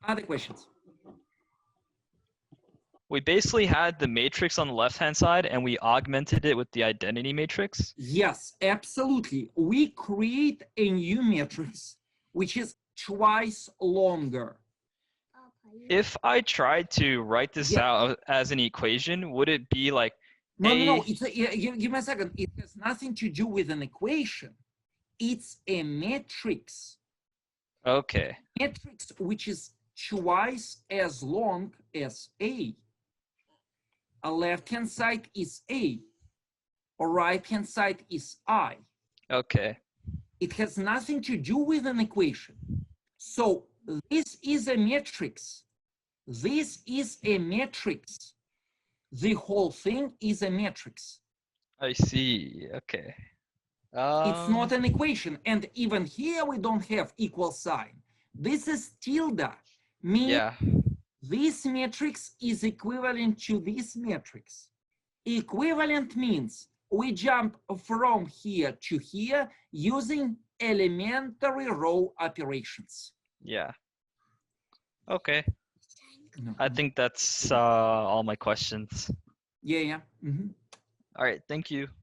Other questions? We basically had the matrix on the left-hand side and we augmented it with the identity matrix. Yes, absolutely. We create a new matrix, which is twice longer. If I tried to write this out as an equation, would it be like No. Give me a second. It has nothing to do with an equation. It's a matrix. Okay. Matrix which is twice as long as A. A left-hand side is A. A right-hand side is I. Okay. It has nothing to do with an equation. So this is a matrix. This is a matrix. The whole thing is a matrix. I see. Okay. It's not an equation. And even here we don't have equal sign. This is tilde. Meaning this matrix is equivalent to this matrix. Equivalent means we jump from here to here using elementary row operations. Yeah. Okay. No. I think that's all my questions. Yeah. All right. Thank you.